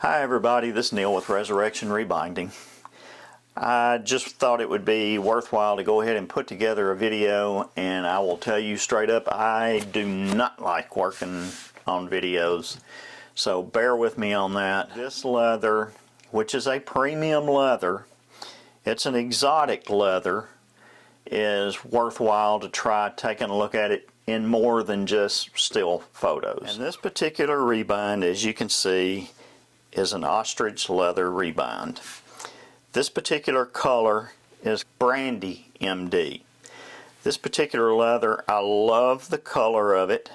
Hi everybody, this is Neil with Resurrection Rebinding. I just thought it would be worthwhile to go ahead and put together a video, and I will tell you straight up, I do not like working on videos, so bear with me on that. This leather, which is a premium leather, it's an exotic leather, is worthwhile to try taking a look at it in more than just still photos. And this particular rebind, as you can see, is an ostrich leather rebind. This particular color is Brandy MD. This particular leather, I love the color of it.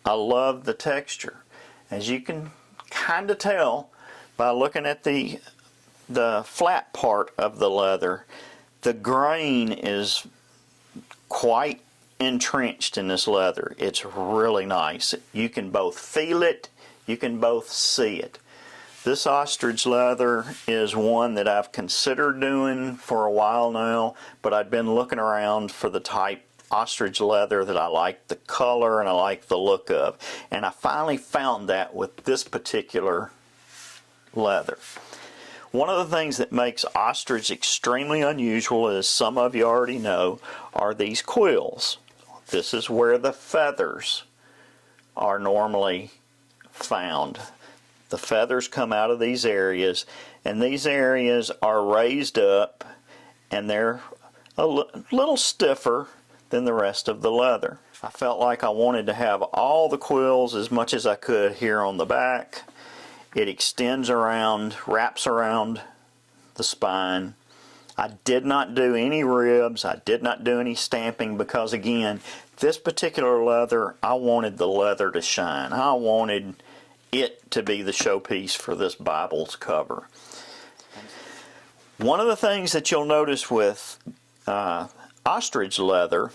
I love the texture. As you can kind of tell by looking at the flat part of the leather, the grain is quite entrenched in this leather. It's really nice. You can both feel it, you can both see it. This ostrich leather is one that I've considered doing for a while now, but I've been looking around for the type ostrich leather that I like the color and I like the look of. And I finally found that with this particular leather. One of the things that makes ostrich extremely unusual, as some of you already know, are these quills. This is where the feathers are normally found. The feathers come out of these areas, and these areas are raised up and they're a little stiffer than the rest of the leather. I felt like I wanted to have all the quills as much as I could here on the back. It extends around, wraps around the spine. I did not do any ribs, I did not do any stamping, because again, this particular leather, I wanted the leather to shine. I wanted it to be the showpiece for this Bible's cover. One of the things that you'll notice with ostrich leather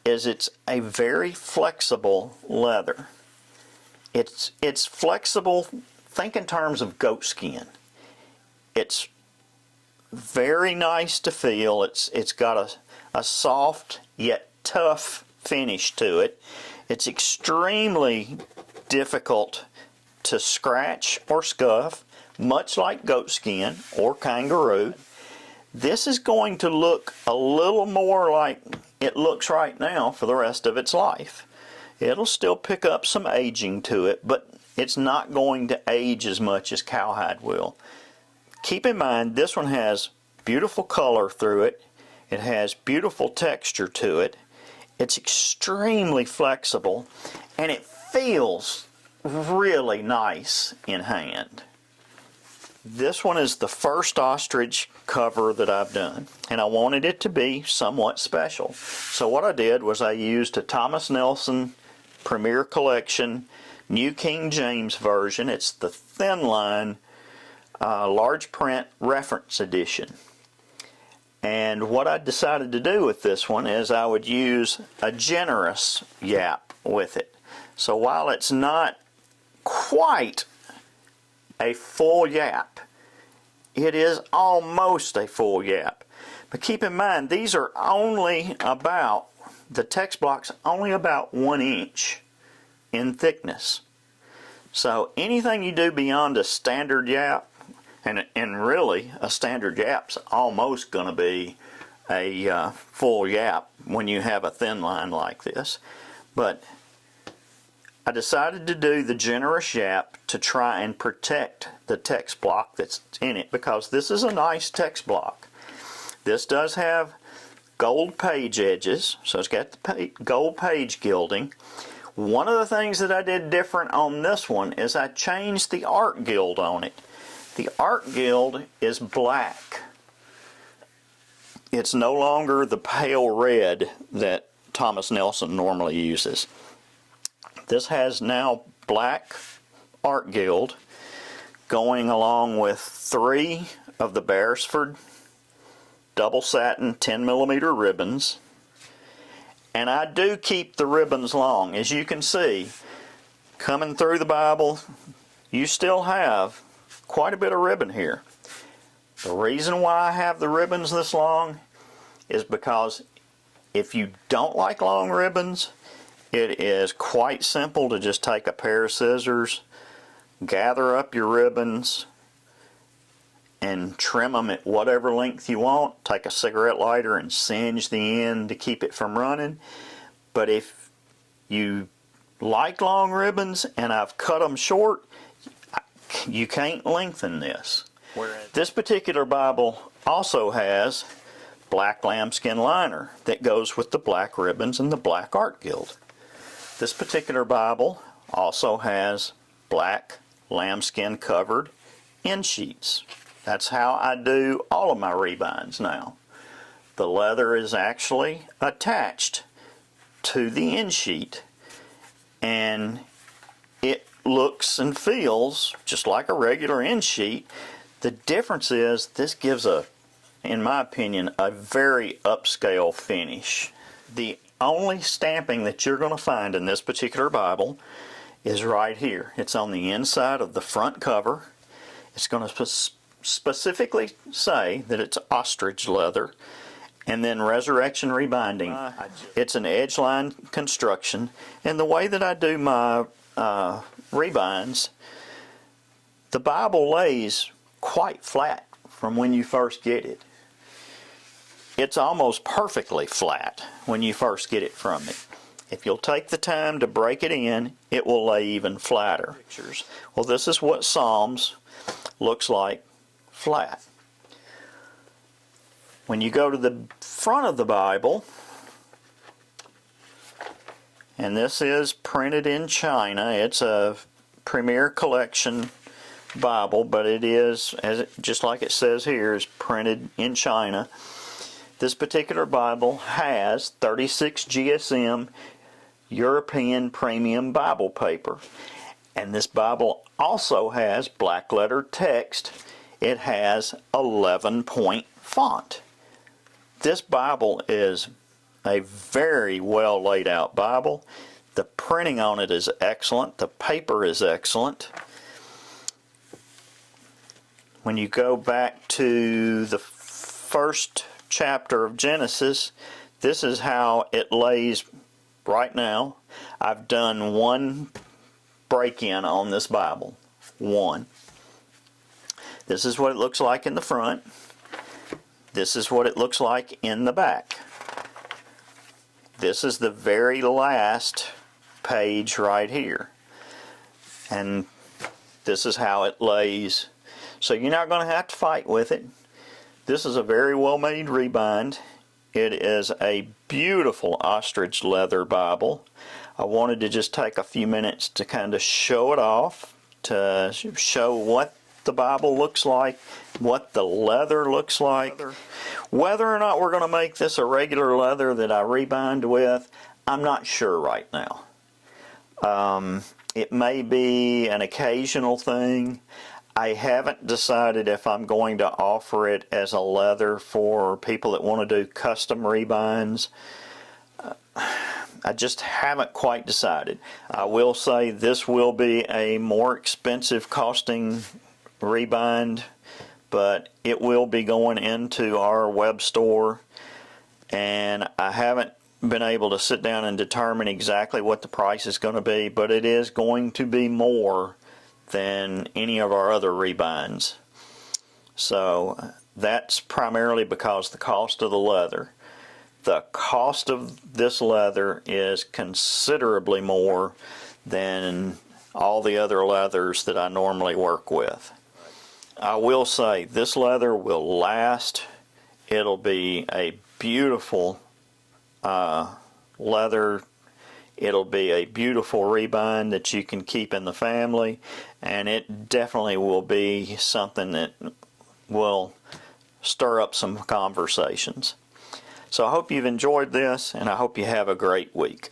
is it's a very flexible leather. It's flexible. Think in terms of goat skin. It's very nice to feel. It's got a soft yet tough finish to it. It's extremely difficult to scratch or scuff, much like goat skin or kangaroo. This is going to look a little more like it looks right now for the rest of its life. It'll still pick up some aging to it, but it's not going to age as much as cowhide will. Keep in mind, this one has beautiful color through it. It has beautiful texture to it. It's extremely flexible, and it feels really nice in hand. This one is the first ostrich cover that I've done, and I wanted it to be somewhat special. So what I did was I used a Thomas Nelson Premier Collection New King James version. It's the thin line large print reference edition. And what I decided to do with this one is I would use a generous yap with it. So while it's not quite a full yap, it is almost a full yap. But keep in mind, these are only about, the text block's only about 1 inch in thickness. So anything you do beyond a standard yap, and really a standard yap's almost going to be a full yap when you have a thin line like this. But I decided to do the generous yap to try and protect the text block that's in it, because this is a nice text block. This does have gold page edges, so it's got the gold page gilding. One of the things that I did different on this one is I changed the art gild on it. The art gild is black. It's no longer the pale red that Thomas Nelson normally uses. This has now black art gild going along with 3 of the Beresford double satin 10mm ribbons. And I do keep the ribbons long. As you can see, coming through the Bible, you still have quite a bit of ribbon here. The reason why I have the ribbons this long is because if you don't like long ribbons, it is quite simple to just take a pair of scissors, gather up your ribbons and trim them at whatever length you want. Take a cigarette lighter and singe the end to keep it from running. But if you like long ribbons and I've cut them short, you can't lengthen this. This particular Bible also has black lambskin liner that goes with the black ribbons and the black art guild. This particular Bible also has black lambskin covered end sheets. That's how I do all of my rebinds now. The leather is actually attached to the end sheet, and it looks and feels just like a regular end sheet. The difference is this gives in my opinion, a very upscale finish. The only stamping that you're going to find in this particular Bible is right here. It's on the inside of the front cover. It's going to specifically say that it's ostrich leather, and then resurrection rebinding. It's an edge line construction, and the way that I do my rebinds, the Bible lays quite flat from when you first get it. It's almost perfectly flat when you first get it from me. If you'll take the time to break it in, it will lay even flatter. Well, this is what Psalms looks like flat. When you go to the front of the Bible, and this is printed in China, it's a Premier Collection Bible, but it is, just like it says here, is printed in China. This particular Bible has 36 GSM European Premium Bible paper. And this Bible also has black letter text. It has 11-point font. This Bible is a very well laid out Bible. The printing on it is excellent. The paper is excellent. When you go back to the first chapter of Genesis, this is how it lays right now. I've done one break-in on this Bible. One. This is what it looks like in the front. This is what it looks like in the back. This is the very last page right here. And this is how it lays. So you're not going to have to fight with it. This is a very well made rebind. It is a beautiful ostrich leather Bible. I wanted to just take a few minutes to kind of show it off, to show what the Bible looks like, what the leather looks like. Whether or not we're going to make this a regular leather that I rebind with, I'm not sure right now. It may be an occasional thing. I haven't decided if I'm going to offer it as a leather for people that want to do custom rebinds. I just haven't quite decided. I will say this will be a more expensive costing rebind, but it will be going into our web store, and I haven't been able to sit down and determine exactly what the price is going to be, but it is going to be more than any of our other rebinds. So that's primarily because the cost of the leather. The cost of this leather is considerably more than all the other leathers that I normally work with. I will say this leather will last. It'll be a beautiful leather. It'll be a beautiful rebind that you can keep in the family, and it definitely will be something that will stir up some conversations. So I hope you've enjoyed this, and I hope you have a great week.